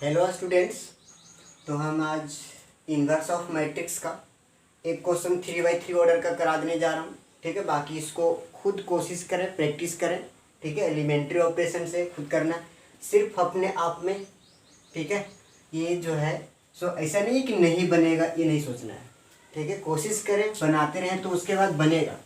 Hello students. तो हम आज इनवर्स ऑफ मैट्रिक्स का एक क्वेश्चन 3/3 ऑर्डर का करा देने जा रहा हूँ। ठीक है, बाकी इसको खुद कोशिश करें, प्रैक्टिस करें। ठीक है, एलिमेंट्री ऑपरेशन से खुद करना सिर्फ अपने आप में। ठीक है, ये जो है सो ऐसा नहीं है कि नहीं बनेगा, ये नहीं सोचना है। ठीक है, कोशिश करें, बनाते रहें तो उसके बाद बनेगा।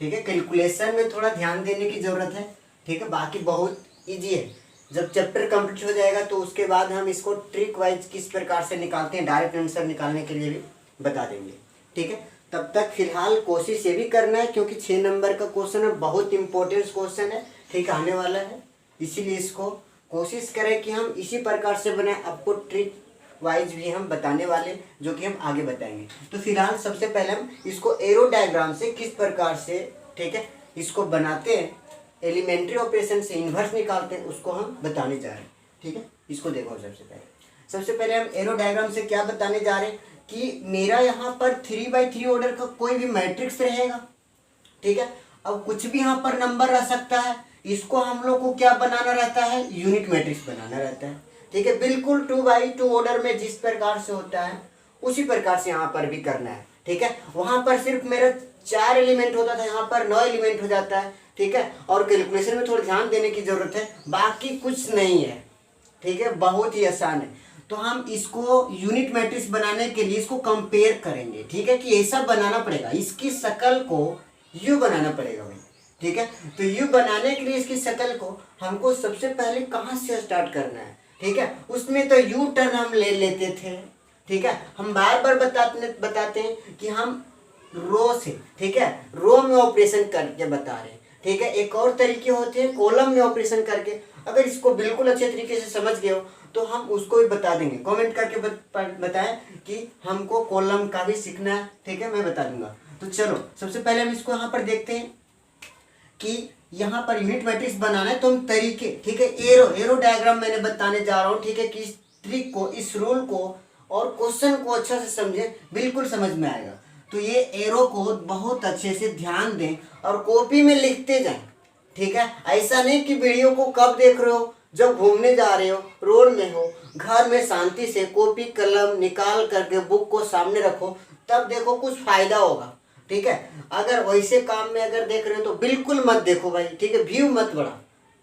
ठीक है, कैलकुलेशन में थोड़ा ध्यान देने की ज़रूरत है। ठीक है, बाकी बहुत ईजी है। जब चैप्टर कंप्लीट हो जाएगा तो उसके बाद हम इसको ट्रिक वाइज किस प्रकार से निकालते हैं, डायरेक्ट आंसर निकालने के लिए भी बता देंगे। ठीक है, तब तक फिलहाल कोशिश ये भी करना है क्योंकि 6 नंबर का क्वेश्चन है, बहुत इंपॉर्टेंट क्वेश्चन है। ठीक, आने वाला है, इसीलिए इसको कोशिश करें कि हम इसी प्रकार से बनाए। आपको ट्रिक वाइज भी हम बताने वाले जो कि हम आगे बताएंगे। तो फिलहाल सबसे पहले हम इसको एरो डायग्राम से किस प्रकार से, ठीक है, इसको बनाते हैं, एलिमेंट्री ऑपरेशन से इन्वर्स निकालते हैं, उसको हम बताने जा रहे हैं। ठीक है, इसको देखो। सबसे पहले हम एरो डायग्राम से क्या बताने जा रहे हैं कि मेरा यहाँ पर 3/3 ऑर्डर का कोई भी मैट्रिक्स रहेगा। ठीक है, अब कुछ भी यहाँ पर नंबर रह सकता है, इसको हम लोग को क्या बनाना रहता है, यूनिट मैट्रिक्स बनाना रहता है। ठीक है, बिल्कुल 2/2 ऑर्डर में जिस प्रकार से होता है उसी प्रकार से यहाँ पर भी करना है। ठीक है, वहां पर सिर्फ मेरा 4 एलिमेंट होता था, यहाँ पर 9 एलिमेंट हो जाता है। ठीक है, और कैलकुलेशन में थोड़ा ध्यान देने की जरूरत है, बाकी कुछ नहीं है। ठीक है, बहुत ही आसान है। तो हम इसको यूनिट मैट्रिक्स बनाने के लिए इसको कंपेयर करेंगे। ठीक है, कि ऐसा बनाना पड़ेगा, इसकी शक्ल को यू बनाना पड़ेगा भाई। ठीक है, तो यू बनाने के लिए इसकी शक्ल को हमको सबसे पहले कहाँ से स्टार्ट करना है। ठीक है, उसमें तो यू टर्न हम ले लेते थे। ठीक है, हम बार बार बताते हैं कि हम रो से, ठीक है, रो में ऑपरेशन करके बता रहे हैं। ठीक है, एक और तरीके होते हैं कॉलम में ऑपरेशन करके। अगर इसको बिल्कुल अच्छे तरीके से समझ गए हो तो हम उसको भी बता देंगे। कमेंट करके बताएं कि हमको कॉलम का भी सीखना है। ठीक है, मैं बता दूंगा। तो चलो सबसे पहले हम इसको यहाँ पर देखते हैं कि यहाँ पर यूनिट मैट्रिक्स बनाना है तो हम तरीके, ठीक है, एरो डायग्राम मैंने बताने जा रहा हूँ। ठीक है, कि इस ट्रिक को, इस रूल को और क्वेश्चन को अच्छा से समझे, बिल्कुल समझ में आएगा। तो ये एरो को बहुत अच्छे से ध्यान दें और कॉपी में लिखते जाएं। ठीक है, ऐसा नहीं कि वीडियो को कब देख रहे हो, जब घूमने जा रहे हो, रोड में हो, घर में शांति से कॉपी कलम निकाल करके बुक को सामने रखो, तब देखो कुछ फायदा होगा। ठीक है, अगर वैसे काम में अगर देख रहे हो तो बिल्कुल मत देखो भाई। ठीक है, व्यू मत बढ़ा।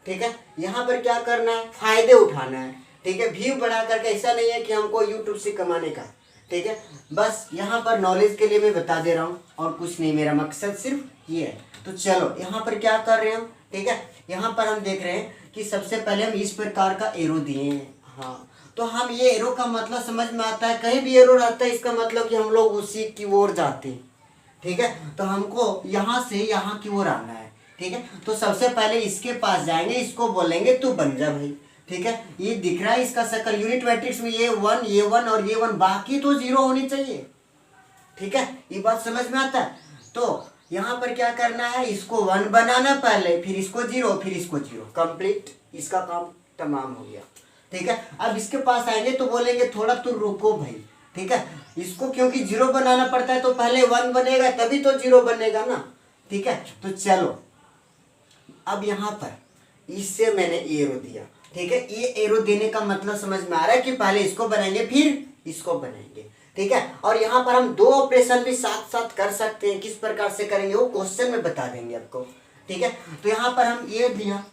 ठीक है, यहाँ पर क्या करना है, फायदे उठाना है। ठीक है, व्यू बढ़ा करके ऐसा नहीं है कि हमको यूट्यूब से कमाने का। ठीक है, बस यहाँ पर नॉलेज के लिए मैं बता दे रहा हूँ और कुछ नहीं, मेरा मकसद सिर्फ ये है। तो चलो यहाँ पर क्या कर रहे हैं हम। ठीक है, यहाँ पर हम देख रहे हैं कि सबसे पहले हम इस प्रकार का एरो दिए हैं। हाँ, तो हम ये एरो का मतलब समझ में आता है, कहीं भी एरो रहता है इसका मतलब कि हम लोग उसी की ओर जाते हैं। ठीक है, तो हमको यहाँ से यहाँ की ओर आना है। ठीक है, तो सबसे पहले इसके पास जाएंगे, इसको बोलेंगे तू बन जा भाई। ठीक है, ये दिख रहा है इसका शक्ल, यूनिट मैट्रिक्स में ये 1 और ये 1, बाकी तो 0 होनी चाहिए। ठीक है, ये बात समझ में आता है। तो यहाँ पर क्या करना है, इसको 1 बनाना पहले, फिर इसको 0, फिर इसको 0, कंप्लीट, इसका काम तमाम हो गया। ठीक है, अब इसके पास आएंगे तो बोलेंगे थोड़ा तू रुको भाई। ठीक है, इसको क्योंकि 0 बनाना पड़ता है तो पहले 1 बनेगा तभी तो 0 बनेगा ना। ठीक है, तो चलो अब यहाँ पर इससे मैंने एरो दिया। ठीक है, ये एरो देने का मतलब समझ में आ रहा है कि पहले इसको बनाएंगे फिर इसको बनाएंगे। ठीक है, और यहाँ पर हम 2 ऑपरेशन भी साथ साथ कर सकते हैं, किस प्रकार से करेंगे वो क्वेश्चन में बता देंगे आपको। ठीक है, तो यहाँ पर हम ये दिया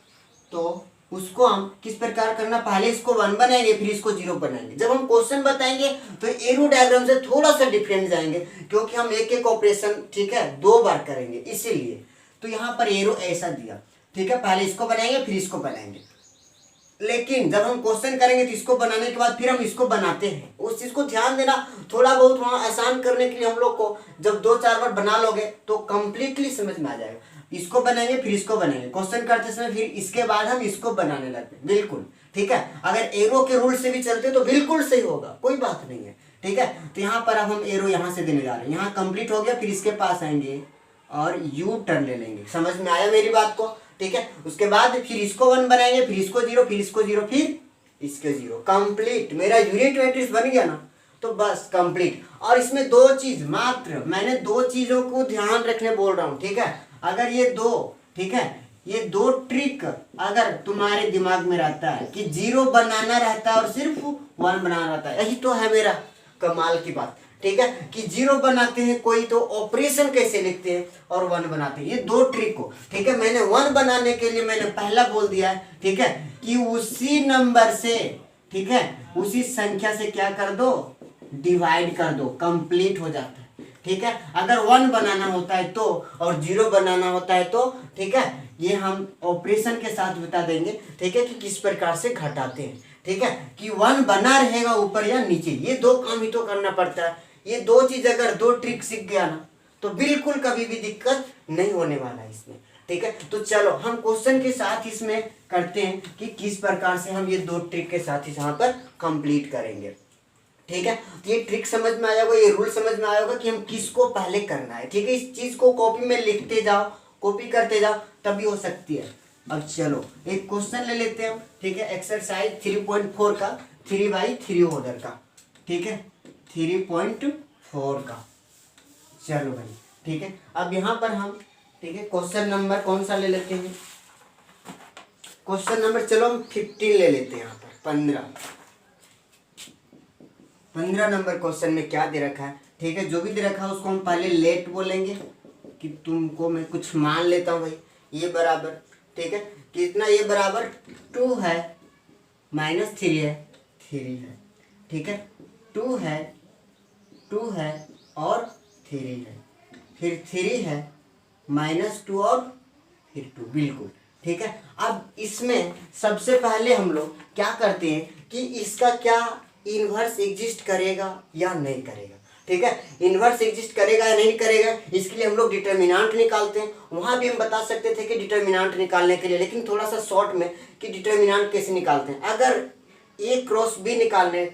तो उसको हम किस प्रकार करना, पहले इसको 1 बनाएंगे फिर इसको 0 बनाएंगे। जब हम क्वेश्चन बताएंगे तो एरो डायग्राम से थोड़ा सा डिफरेंट जाएंगे क्योंकि हम एक एक ऑपरेशन, ठीक है, 2 बार करेंगे इसीलिए। तो यहाँ पर एरो ऐसा दिया। ठीक है, पहले इसको बनाएंगे फिर इसको बनाएंगे, लेकिन जब हम क्वेश्चन करेंगे तो इसको बनाने के बाद फिर हम इसको बनाते हैं। उस चीज को ध्यान देना, थोड़ा बहुत वहां आसान करने के लिए हम लोग को जब 2-4 बार बना लोगे तो कंप्लीटली समझ में आ जाएगा। इसको बनाएंगे फिर इसको बनाएंगे, क्वेश्चन करते समय फिर इसके बाद हम इसको बनाने लगते हैं। बिल्कुल ठीक है, अगर एरो के रूल से भी चलते तो बिल्कुल सही होगा, कोई बात नहीं है। ठीक है, तो यहाँ पर अब हम एरो यहाँ से देने जा रहे हैं, यहाँ कंप्लीट हो गया, फिर इसके पास आएंगे और यू टर्न ले लेंगे। समझ में आया मेरी बात को। ठीक है, उसके बाद फिर इसको 1 बनाएंगे, फिर इसको 0, फिर इसको 0, फिर इसके 0, कंप्लीट। मेरा यूनिट मैट्रिक्स बन गया ना, तो बस कंप्लीट। और इसमें 2 चीज मात्र, मैंने 2 चीजों को ध्यान रखने बोल रहा हूं। ठीक है, अगर ये 2, ठीक है, ये दो ट्रिक अगर तुम्हारे दिमाग में रहता है कि 0 बनाना रहता है और सिर्फ 1 बनाना रहता है, यही तो है मेरा कमाल की बात, ठीक है, कि 0 बनाते हैं कोई तो ऑपरेशन कैसे लिखते हैं और 1 बनाते हैं, ये दो ट्रिक को, ठीक है। मैंने 1 बनाने के लिए मैंने पहला बोल दिया है, ठीक है, कि उसी नंबर से, ठीक है, उसी संख्या से क्या कर दो, डिवाइड कर दो, कंप्लीट हो जाता है, ठीक है। अगर 1 बनाना होता है तो और 0 बनाना होता है तो, ठीक है, ये हम ऑपरेशन के साथ बता देंगे, ठीक है, कि किस प्रकार से घटाते हैं, ठीक है, कि 1 बना रहेगा ऊपर या नीचे, ये दो काम ही तो करना पड़ता है। ये दो चीज अगर दो ट्रिक सीख गया ना तो बिल्कुल कभी भी दिक्कत नहीं होने वाला है इसमें, ठीक है। तो चलो हम क्वेश्चन के साथ इसमें करते हैं कि किस प्रकार से हम ये दो ट्रिक के साथ यहाँ पर कंप्लीट करेंगे, ठीक है। ये ट्रिक समझ में आया होगा, ये रूल समझ में आया होगा कि हम किसको पहले करना है, ठीक है। इस चीज को कॉपी में लिखते जाओ, कॉपी करते जाओ, तभी हो सकती है। अब चलो एक क्वेश्चन ले लेते हैं, ठीक है, एक्सरसाइज 3.4 का 3x3 ऑर्डर का, ठीक है, 3.4 का। चलो भाई, ठीक है। अब यहाँ पर हम, ठीक है, क्वेश्चन नंबर कौन सा ले लेते हैं, क्वेश्चन नंबर चलो हम 15 ले लेते हैं, यहाँ पर 15 नंबर क्वेश्चन में क्या दे रखा है, ठीक है। जो भी दे रखा है उसको हम पहले लेट बोलेंगे कि तुमको मैं कुछ मान लेता हूँ भाई, ये बराबर, ठीक है, कितना, ये बराबर 2 है -3 है, 3 है, ठीक है, 2 है और 3 है, फिर 3 है -2 और फिर 2, बिल्कुल, ठीक है। अब इसमें सबसे पहले हम लोग क्या करते हैं कि इसका क्या इन्वर्स एग्जिस्ट करेगा या नहीं करेगा, ठीक है। इन्वर्स एग्जिस्ट करेगा या नहीं करेगा इसके लिए हम लोग डिटर्मिनेंट निकालते हैं। वहां भी हम बता सकते थे कि डिटर्मिनेंट निकालने के लिए, लेकिन थोड़ा सा शॉर्ट में कि डिटर्मिनेंट कैसे निकालते हैं। अगर A क्रॉस B निकालने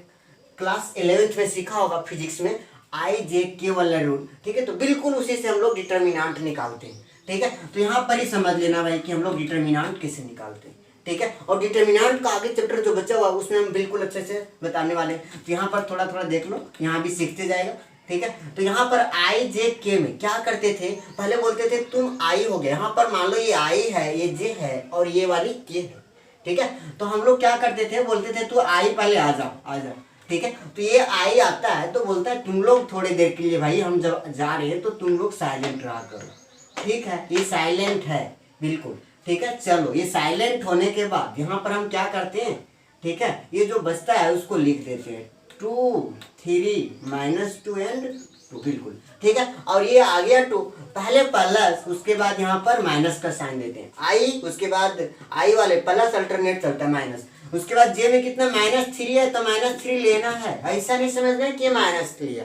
क्लास 11th में सीखा होगा फिजिक्स में, IJK वाला रूल, ठीक है, तो बिल्कुल उसी से हम लोग डिटर्मिनेंट निकालते हैं, ठीक है। तो यहाँ पर ही समझ लेना भाई कि हम लोग डिटर्मिनेंट कैसे निकालते हैं, ठीक है। और डिटर्मिनेंट का आगे चैप्टर जो बचा हुआ उसमें हम बिल्कुल अच्छे से बताने वाले हैं। तो यहाँ पर थोड़ा थोड़ा देख लो, यहाँ भी सीखते जाएगा, ठीक है। तो यहाँ पर IJK में क्या करते थे, पहले बोलते थे तुम I हो गया, यहाँ पर मान लो ये I है, ये J है और ये वाली K है, ठीक है। तो हम लोग क्या करते थे, बोलते थे तू I पहले आ जाओ, ठीक है। तो ये I आता है तो बोलता है तुम लोग थोड़ी देर के लिए भाई हम जब जा रहे हैं तो तुम लोग साइलेंट रहा करो, ठीक है। ये साइलेंट है बिल्कुल, ठीक है। चलो ये साइलेंट होने के बाद यहाँ पर हम क्या करते हैं, ठीक है, ये जो बचता है उसको लिख देते हैं 2 3 -2 एंड 2, बिल्कुल, ठीक है। और ये आ गया 2, पहले प्लस, उसके बाद यहाँ पर माइनस का साइन देते हैं, I उसके बाद I वाले प्लस अल्टरनेट चलता है माइनस, उसके बाद J में कितना -3 है तो -3 लेना है, ऐसा नहीं समझना है कि ये माइनस लिया,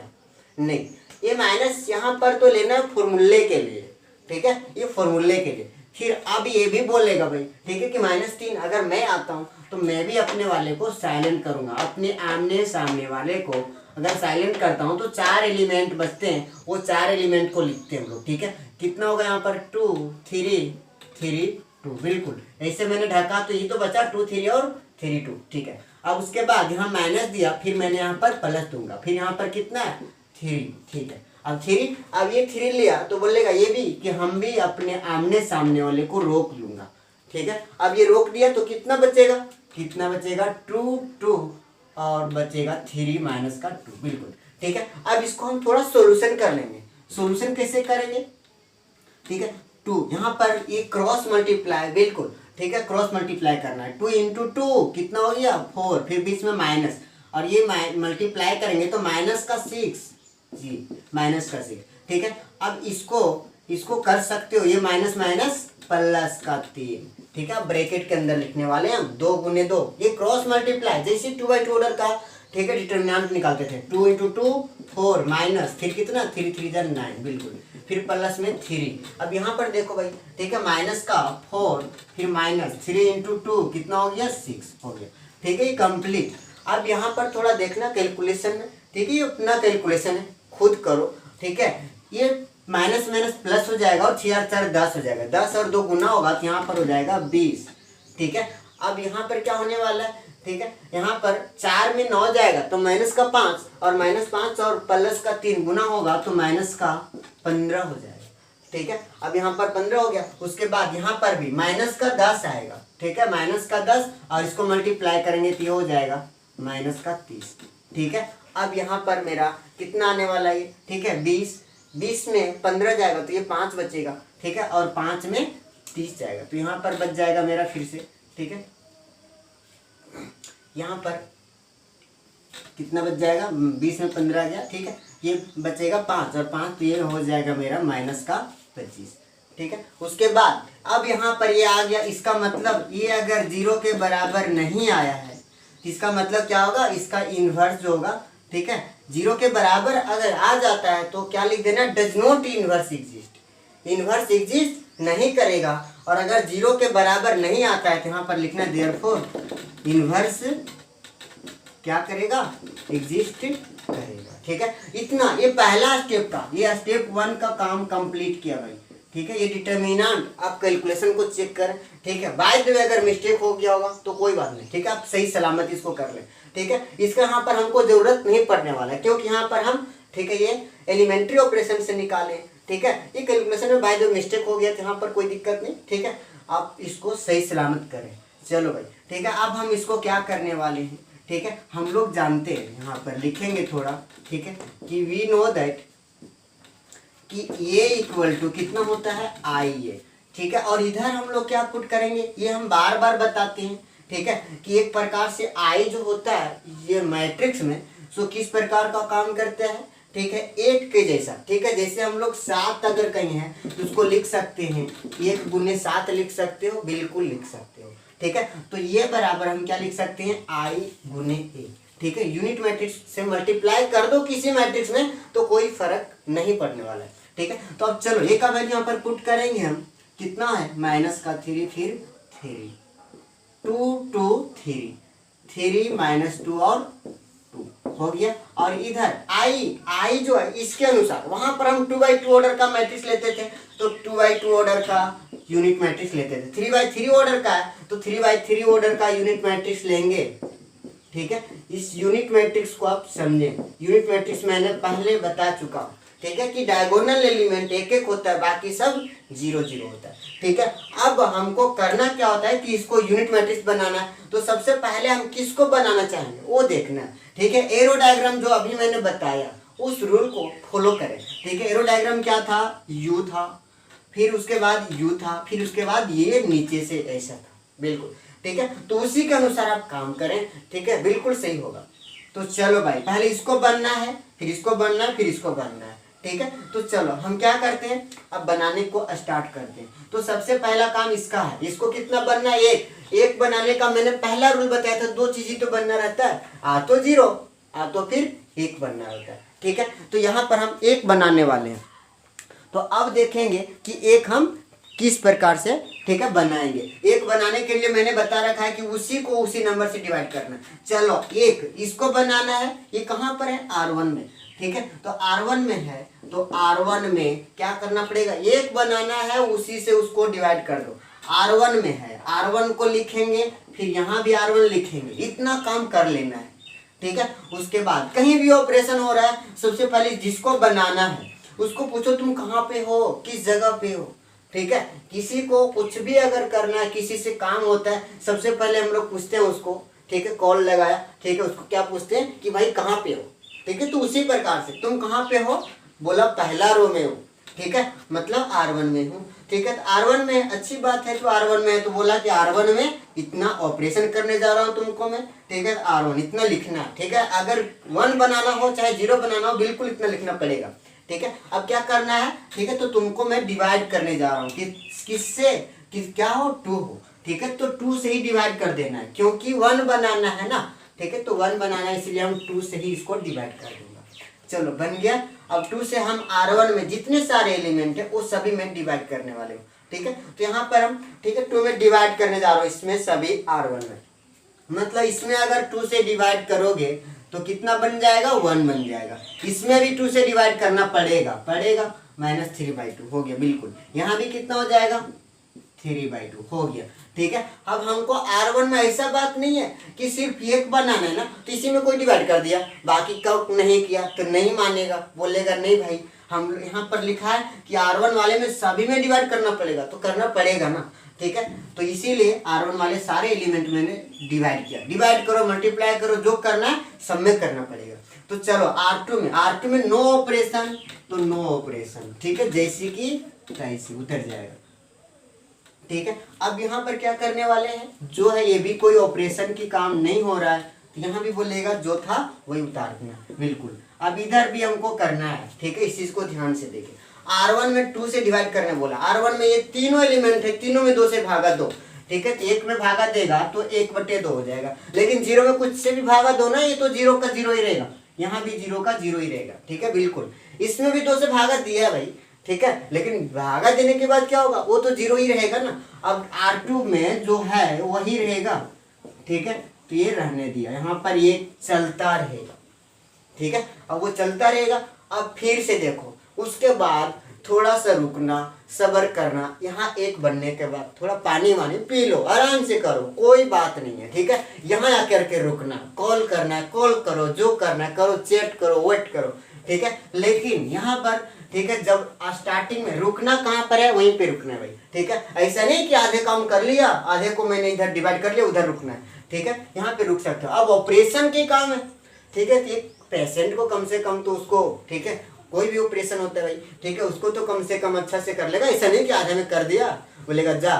नहीं, ये माइनस यहाँ पर तो लेना है फॉर्मूले के लिए, ठीक है, ये फॉर्मूले के लिए। फिर अब ये भी बोलेगा भाई, ठीक है, कि -3 अगर मैं आता हूँ तो मैं भी अपने वाले को साइलेंट करूंगा, अपने आमने सामने वाले को अगर साइलेंट करता हूँ तो 4 एलिमेंट बचते हैं, वो 4 एलिमेंट को लिखते हैं हम लोग, ठीक है। कितना होगा यहाँ पर 2 3 3 2, बिल्कुल, ऐसे मैंने ढका तो ये तो बचा 2 3 और 3 2, ठीक है। अब उसके बाद यहाँ माइनस दिया, फिर मैंने यहाँ पर प्लस दूंगा, फिर यहाँ पर कितना है 3, ठीक है। अब 3, अब ये 3 लिया तो बोलेगा ये भी कि हम भी अपने आमने सामने वाले को रोक लूंगा, ठीक है। अब ये रोक दिया तो कितना बचेगा, 2 2 और बचेगा 3 माइनस का 2, बिल्कुल, ठीक है। अब इसको हम थोड़ा सोल्यूशन कर लेंगे, सोल्यूशन कैसे करेंगे, ठीक है। 2 यहाँ पर ये क्रॉस मल्टीप्लाई, बिल्कुल, ठीक है, क्रॉस मल्टीप्लाई करना है, 2 × 2 कितना हो गया 4, फिर बीच में माइनस, और ये मल्टीप्लाई करेंगे तो माइनस का 6 जी, माइनस का 6, ठीक है। अब इसको कर सकते हो, ये माइनस माइनस प्लस का 3, ठीक है। ब्रैकेट के अंदर लिखने वाले हैं हम 2 × 2, ये क्रॉस मल्टीप्लाई जैसे 2/2 ऑर्डर का, ठीक है, डिटर्मिनेंट निकालते थे, 2 × 2 4 माइनस, फिर कितना 3 3 9, बिल्कुल, फिर प्लस में 3। अब यहाँ पर देखो भाई, ठीक है, माइनस का 4 फिर माइनस 3 × 2 कितना हो गया 6 हो गया, ठीक है, ये कंप्लीट। अब यहाँ पर थोड़ा देखना कैलकुलेशन में, ठीक है, ये अपना कैलकुलेशन है, खुद करो, ठीक है। ये माइनस माइनस प्लस हो जाएगा और 6 और 4 10 हो जाएगा, 10 और 2 गुना होगा तो यहाँ पर हो जाएगा 20, ठीक है। अब यहाँ पर क्या होने वाला है, ठीक है, यहाँ पर 4 में 9 जाएगा तो माइनस का 5 और -5 और प्लस का 3 गुना होगा तो माइनस का 15 हो जाएगा, ठीक है। अब यहाँ पर 15 हो गया, उसके बाद यहाँ पर भी माइनस का 10 आएगा, ठीक है, माइनस का 10, और इसको मल्टीप्लाई करेंगे तो ये हो जाएगा माइनस का 30, ठीक है। अब यहाँ पर मेरा कितना आने वाला है, ठीक है, 20, 20 में 15 जाएगा तो ये 5 बचेगा, ठीक है, और 5 में 30 जाएगा, तो यहाँ पर बच जाएगा मेरा फिर से, ठीक है, यहाँ पर कितना बच जाएगा, 20 में 15 गया, ठीक है, ये बचेगा 5 और 5, तो ये हो जाएगा मेरा माइनस का 25, ठीक है। उसके बाद अब यहाँ पर ये आ गया, इसका मतलब ये अगर 0 के बराबर नहीं आया है तो इसका मतलब क्या होगा, इसका इन्वर्स जो होगा, ठीक है, 0 के बराबर अगर आ जाता है तो क्या लिख देना, does not inverse exist, inverse exist नहीं करेगा। और अगर 0 के बराबर नहीं आता है तो यहाँ पर लिखना देयरफॉर इन्वर्स क्या करेगा, एग्जिस्ट करेगा, ठीक है। इतना, ये पहला स्टेप था, ये स्टेप 1 का काम कंप्लीट किया भाई, ठीक है। ये डिटर्मिनेंट आप कैलकुलेशन को चेक करें, ठीक है, बाय द वे अगर मिस्टेक हो गया होगा तो कोई बात नहीं, ठीक है, आप सही सलामत इसको कर लें, ठीक है। इसका यहाँ पर हमको जरूरत नहीं पड़ने वाला है, क्योंकि यहाँ पर हम, ठीक है, ये एलिमेंट्री ऑपरेशन से निकाले, ठीक है। ये कैलकुलेशन में बाय द वे मिस्टेक हो गया तो यहाँ पर कोई दिक्कत नहीं, ठीक है, आप इसको सही सलामत करें। चलो भाई, ठीक है, अब हम इसको क्या करने वाले हैं, ठीक है, हम लोग जानते हैं, यहाँ पर लिखेंगे थोड़ा, ठीक है, कि वी नो दैट कि ये इक्वल टू कितना होता है, आई ए, ठीक है। और इधर हम लोग क्या पुट करेंगे, ये हम बार बार बताते हैं, ठीक है, कि एक प्रकार से आई जो होता है ये मैट्रिक्स में सो किस प्रकार का काम करता है, ठीक है, 8 के जैसा, ठीक है। जैसे हम लोग 7 अगर कहीं है तो उसको लिख सकते हैं 1 गुने 7 लिख सकते हो, बिल्कुल लिख सकते हो, ठीक है। तो ये बराबर हम क्या लिख सकते हैं, आई गुने ए, ठीक है। यूनिट मैट्रिक्स से मल्टीप्लाई कर दो किसी मैट्रिक्स में तो कोई फर्क नहीं पड़ने वाला है, ठीक है। तो अब चलो ए का वैल्यू यहाँ पर पुट करेंगे हम, कितना है, माइनस का 3, फिर 3, 2 2 3, 3 माइनस 2 और 2 हो गया। और इधर आई जो है इसके अनुसार वहां पर हम 2x2 ऑर्डर का मैट्रिक्स लेते थे, तो 2x2 ऑर्डर का यूनिट मैट्रिक्स लेते थे। 3x3 ऑर्डर का है तो 3x3 ऑर्डर का यूनिट मैट्रिक्स लेंगे, ठीक है। इस यूनिट मैट्रिक्स को आप समझें, यूनिट मैट्रिक्स मैंने पहले बता चुका हूं, ठीक है, कि डायगोनल एलिमेंट 1-1 होता है, बाकी सब 0-0 होता है, ठीक है। अब हमको करना क्या होता है कि इसको यूनिट मैट्रिक्स बनाना है, तो सबसे पहले हम किसको बनाना चाहेंगे वो देखना है, ठीक है। एरो डायग्राम जो अभी मैंने बताया उस रूल को फॉलो करें, ठीक है। एरो डायग्राम क्या था, यू था, फिर उसके बाद यू था, फिर उसके बाद ये नीचे से ऐसा था, बिल्कुल, ठीक है। तो उसी के अनुसार आप काम करें, ठीक है, बिल्कुल सही होगा। तो चलो भाई, पहले इसको बनना है, फिर इसको बनना है, फिर इसको बनना है, ठीक है। तो चलो हम क्या करते हैं, अब बनाने को स्टार्ट करते हैं। तो सबसे पहला काम इसका है, इसको कितना बनना है, एक बनाने का मैंने पहला रूल बताया था, 2 चीज ही तो बनना रहता है, आ तो 0 आ तो फिर 1 बनना होता है, ठीक है। तो यहाँ पर हम 1 बनाने वाले हैं, तो अब देखेंगे कि 1 हम किस प्रकार से, ठीक है, बनाएंगे। 1 बनाने के लिए मैंने बता रखा है कि उसी को उसी नंबर से डिवाइड करना। चलो 1 इसको बनाना है, ये कहाँ पर है, R1 में, ठीक है। तो R1 में है तो R1 में क्या करना पड़ेगा, 1 बनाना है, उसी से उसको डिवाइड कर दो। R1 में है, R1 को लिखेंगे, फिर यहाँ भी R1 लिखेंगे, इतना काम कर लेना है, ठीक है। उसके बाद कहीं भी ऑपरेशन हो रहा है, सबसे पहले जिसको बनाना है उसको पूछो तुम कहाँ पे हो, किस जगह पे हो, ठीक है। किसी को कुछ भी अगर करना है, किसी से काम होता है, सबसे पहले हम लोग पूछते हैं उसको, ठीक है, कॉल लगाया, ठीक है, उसको क्या पूछते हैं कि भाई कहाँ पे हो, ठीक है। तो उसी प्रकार से तुम कहाँ पे हो, बोला पहला रो में हो, ठीक है, मतलब R1 में हूँ, ठीक है। तो R1 में अच्छी बात है, तो R1 में है तो बोला कि R1 में इतना ऑपरेशन करने जा रहा हूँ तुमको मैं, ठीक है। R1 इतना लिखना है, ठीक है। अगर 1 बनाना हो चाहे 0 बनाना हो, बिल्कुल इतना लिखना पड़ेगा, ठीक है। अब क्या करना है, ठीक है, तो तुमको मैं डिवाइड करने जा रहा हूँ कि किससे, क्या हो, 2 हो, ठीक है। तो 2 से ही डिवाइड कर देना है, क्योंकि 1 बनाना है ना, ठीक है। तो 1 बनाना है, इसलिए हम 2 से ही इसको डिवाइड कर दूंगा। चलो बन गया। अब 2 से हम R1 में जितने सारे एलिमेंट है वो सभी में डिवाइड करने वाले हो, ठीक है। तो यहाँ पर हम, ठीक है, 2 में डिवाइड करने जा रहा हूँ, इसमें सभी R1 में, मतलब इसमें अगर 2 से डिवाइड करोगे तो कितना बन जाएगा, 1 बन जाएगा। इसमें भी 2 से डिवाइड करना पड़ेगा, -3/2 हो गया, बिल्कुल। यहाँ भी कितना हो जाएगा, 3/2 हो गया, ठीक है। अब हमको R1 में ऐसा बात नहीं है कि सिर्फ 1 बनाना है ना, तो इसी में कोई डिवाइड कर दिया, बाकी का नहीं किया तो नहीं मानेगा, बोलेगा नहीं भाई हम यहाँ पर लिखा है कि R1 वाले में सभी में डिवाइड करना पड़ेगा, तो करना पड़ेगा ना, ठीक है। तो इसीलिए R1 वाले सारे एलिमेंट मैंने डिवाइड किया। डिवाइड करो, मल्टीप्लाई करो, जो करना है सब में करना पड़ेगा। तो चलो R2 में नो ऑपरेशन, तो नो ऑपरेशन, ठीक है, जैसी की तैसी उतर जाएगा, ठीक है। अब यहाँ पर क्या करने वाले हैं, जो है ये भी कोई ऑपरेशन की काम नहीं हो रहा है, तो यहाँ भी बोलेगा जो था वही उतार देना, बिल्कुल। अब इधर भी हमको करना है, ठीक है, इस चीज को ध्यान से देखिए। R1 में 2 से डिवाइड करने बोला। R1 में ये तीनों एलिमेंट है, तीनों में 2 से भागा दो, ठीक है। तो 1 में भागा देगा तो 1/2 हो जाएगा, लेकिन 0 में कुछ से भी भागा दो ना, ये तो 0 का 0 ही रहेगा, यहाँ भी 0 का 0 ही रहेगा, ठीक है, बिल्कुल। इसमें भी 2 से भागा दिया भाई, ठीक है, लेकिन भागा देने के बाद क्या होगा, वो तो 0 ही रहेगा ना। अब R2 में जो है वही रहेगा, ठीक है, तो ये रहने दिया, यहाँ पर ये चलता रहेगा, ठीक है। अब वो चलता रहेगा। अब फिर से देखो, उसके बाद थोड़ा सा रुकना, सब्र करना। यहाँ 1 बनने के बाद थोड़ा पानी वानी पी लो, आराम से करो, कोई बात नहीं है, ठीक है। यहाँ आकर के रुकना, कॉल करना है कॉल करो, जो करना है करो, चैट करो, वेट करो, ठीक है। लेकिन यहाँ पर, ठीक है, जब स्टार्टिंग में रुकना कहाँ पर है, वहीं पे रुकना है भाई, ठीक है। ऐसा नहीं कि आधे काम कर लिया, आधे को मैंने इधर डिवाइड कर लिया, उधर रुकना है, ठीक है, यहाँ पे रुक सकते हो। अब ऑपरेशन के काम है, ठीक है, एक पेशेंट को कम से कम तो उसको, ठीक है, कोई भी ऑपरेशन होता है भाई, ठीक है, उसको तो कम से कम अच्छा से कर लेगा। ऐसा नहीं कि आधे में कर दिया बोलेगा जा,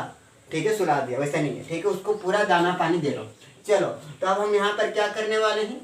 ठीक है, सुला दिया, वैसा नहीं है, ठीक है, उसको पूरा दाना पानी दे लो। चलो, तो अब हम यहाँ पर क्या करने वाले हैं,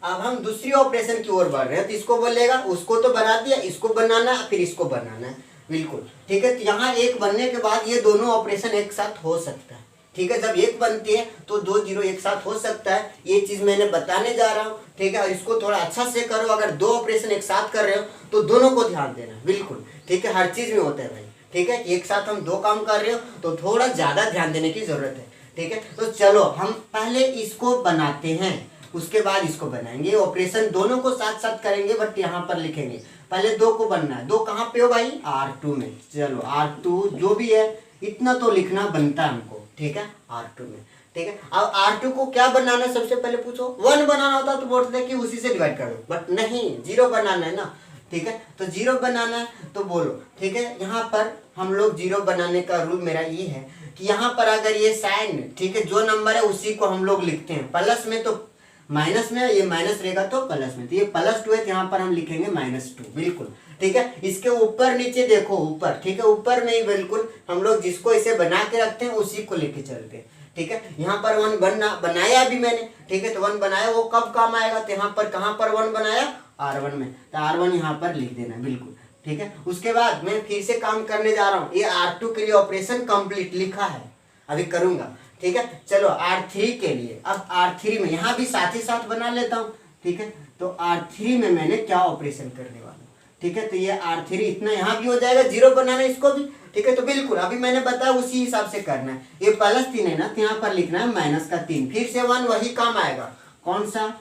अब हम दूसरी ऑपरेशन की ओर बढ़ रहे हैं। तो इसको बोलेगा, उसको तो बना दिया, इसको बनाना है, फिर इसको बनाना है, बिल्कुल, ठीक है। तो यहाँ 1 बनने के बाद ये दोनों ऑपरेशन एक साथ हो सकता है, ठीक है। जब 1 बनती है तो 2 0 एक साथ हो सकता है, ये चीज मैंने बताने जा रहा हूँ, ठीक है। और इसको थोड़ा अच्छा से करो, अगर 2 ऑपरेशन एक साथ कर रहे हो तो दोनों को ध्यान देना, बिल्कुल, ठीक है, हर चीज में होता है भाई, ठीक है। एक साथ हम 2 काम कर रहे हो तो थोड़ा ज्यादा ध्यान देने की जरूरत है, ठीक है। तो चलो हम पहले इसको बनाते हैं, उसके बाद इसको बनाएंगे। ऑपरेशन दोनों को साथ साथ करेंगे, बट यहाँ पर लिखेंगे पहले 2 को बनना है। 2 कहाँ पे हो भाई, R2 में। चलो R2 जो भी है इतना तो लिखना बनता है हमको, ठीक है, R2 में, ठीक है। अब R2 को क्या बनाना है, सबसे पहले पूछो। 1 बनाना होता तो बोलते थे कि उसी से डिवाइड कर दो, बट नहीं, 0 बनाना है ना, ठीक है। तो 0 बनाना है तो बोलो, ठीक है। यहाँ पर हम लोग 0 बनाने का रूल मेरा ये है कि यहाँ पर अगर ये साइन, ठीक है, जो नंबर है उसी को हम लोग लिखते हैं। प्लस में तो माइनस में, ये माइनस रहेगा तो प्लस में, तो ये +2 है, तो यहाँ पर हम लिखेंगे -2, बिल्कुल, ठीक है। इसके ऊपर नीचे देखो, ऊपर, ठीक है, ऊपर में ही बिल्कुल हम लोग जिसको इसे बना के रखते हैं उसी को लेके चलते हैं, ठीक है। यहाँ पर 1 बनाया अभी मैंने, ठीक है, तो 1 बनाया, वो कब काम आएगा, तो यहाँ पर कहाँ पर 1 बनाया, R1 में, तो R1 यहाँ पर लिख देना, बिल्कुल, ठीक है। उसके बाद मैं फिर से काम करने जा रहा हूँ। ये R2 के लिए ऑपरेशन कंप्लीट लिखा है, अभी करूंगा, ठीक है। चलो R3 के लिए, अब R3 में यहाँ भी साथ ही साथ बना लेता हूँ, ठीक है। तो R3 में मैंने क्या ऑपरेशन करने वाला हूँ, ठीक है। तो ये R3 इतना यहाँ भी हो जाएगा, 0 बनाना है इसको भी, ठीक है। तो बिल्कुल अभी मैंने बताया उसी हिसाब से करना है। ये +3 है ना, तो यहाँ पर लिखना है -3, फिर से 1 वही काम आएगा, कौन सा,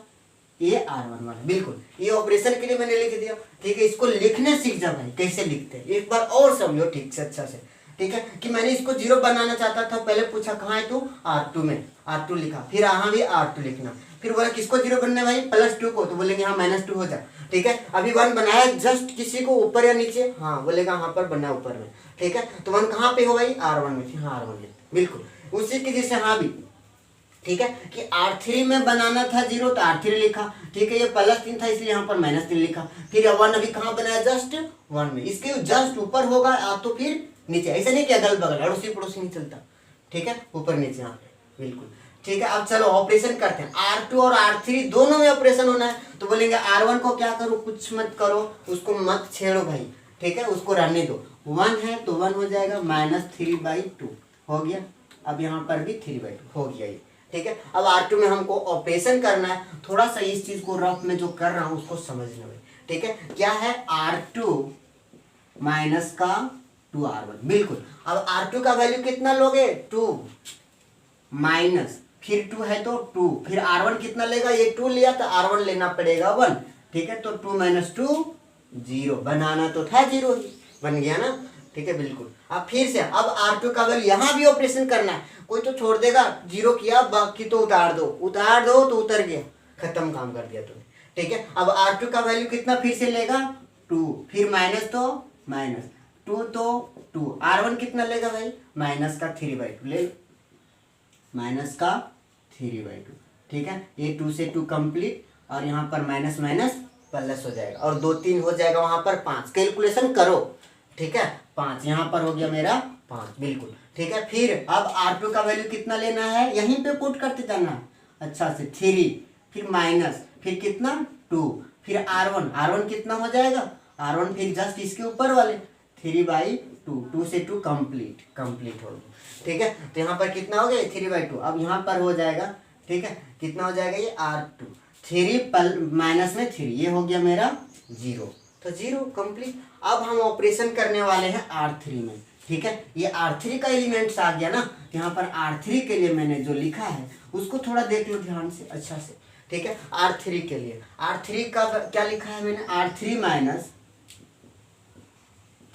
ये R1 वाला, बिल्कुल। ये ऑपरेशन के लिए मैंने लिख दिया, ठीक है। इसको लिखने सीख जा भाई, कैसे लिखते हैं एक बार और समझो ठीक से, अच्छा से, ठीक है। कि मैंने इसको 0 बनाना चाहता था, पहले पूछा कहाँ है तू, R2 में, R2 लिखा, फिर यहाँ भी R2 लिखना, फिर बोला किसको 0 बनना है भाई, +2 को, तो बोलेंगे हाँ -2 हो जा, ठीक है। अभी 1 बनाया जस्ट किसी को ऊपर या नीचे, हाँ बोलेगा यहाँ पर बना ऊपर में, ठीक है। तो 1 कहाँ पे हो भाई, R1 में, हाँ R1 में, बिल्कुल उसी की जैसे यहाँ भी, ठीक है, कि R3 में बनाना था 0 तो R3 लिखा, ठीक है। ये +3 था इसलिए यहाँ पर -3 लिखा, फिर 1 अभी कहाँ बनाया, जस्ट 1 में, इसके जस्ट ऊपर होगा तो फिर नीचे, ऐसा नहीं कि अगल बगल अड़ोसी पड़ोसी नहीं चलता, ठीक है, ऊपर नीचे यहाँ पे, बिल्कुल, ठीक है। अब चलो ऑपरेशन करते हैं। R2 और R3 दोनों में ऑपरेशन होना है, तो बोलेंगे R1 को क्या करो, कुछ मत करो, उसको मत छेड़ो भाई, ठीक है, उसको रहने दो। 1 है तो 1 हो जाएगा, -3/2 हो गया। अब यहाँ पर भी 3/2 हो गया ये, ठीक है। अब R2 में हमको ऑपरेशन करना है, थोड़ा सा इस चीज को रफ में जो कर रहा हूँ उसको समझना भाई, ठीक है। क्या है, R2 माइनस का 2R1, बिल्कुल। अब R2 का वैल्यू कितना लोगे, 2 माइनस, फिर 2 है तो 2, फिर R1 कितना लेगा, ये 2 लिया तो R1 लेना पड़ेगा 1, ठीक है। तो 2 - 2 0, बनाना तो था 0 ही, बन गया ना, ठीक है, बिल्कुल। अब फिर से, अब R2 का वैल्यू यहाँ भी ऑपरेशन करना है, कोई तो छोड़ देगा, 0 किया, बाकी तो उतार दो तो उतर गया, खत्म काम कर दिया तुमने, ठीक है। अब R2 का वैल्यू कितना फिर से लेगा, टू, फिर माइनस तो माइनस, टू तो टू, R1 कितना लेगा भाई, माइनस का 3/2 ले लो, माइनस का 3/2, ठीक है। ये 2 से 2 कंप्लीट, और यहाँ पर माइनस माइनस प्लस हो जाएगा, और 2 3 हो जाएगा, वहां पर 5, कैलकुलेशन करो, ठीक है। 5 यहाँ पर हो गया मेरा 5, बिल्कुल, ठीक है। फिर अब R2 का वैल्यू कितना लेना है, यहीं पे पुट करते जाना है, अच्छा से 3, फिर माइनस, फिर कितना 2, फिर R1 कितना हो जाएगा, R1 फिर जस्ट इसके ऊपर वाले 3/2, 2 से 2 कंप्लीट हो गया, ठीक है। तो यहाँ पर कितना हो गया 3/2, अब यहाँ पर हो जाएगा, ठीक है, कितना हो जाएगा ये R2, 3 माइनस में 3, ये हो गया मेरा 0, तो 0 कंप्लीट। अब हम ऑपरेशन करने वाले हैं R3 में, ठीक है। ये R3 का एलिमेंट्स आ गया ना, यहाँ पर R3 के लिए मैंने जो लिखा है उसको थोड़ा देख लो ध्यान से, अच्छा से, ठीक है। R3 के लिए, R3 का क्या लिखा है मैंने, R3 माइनस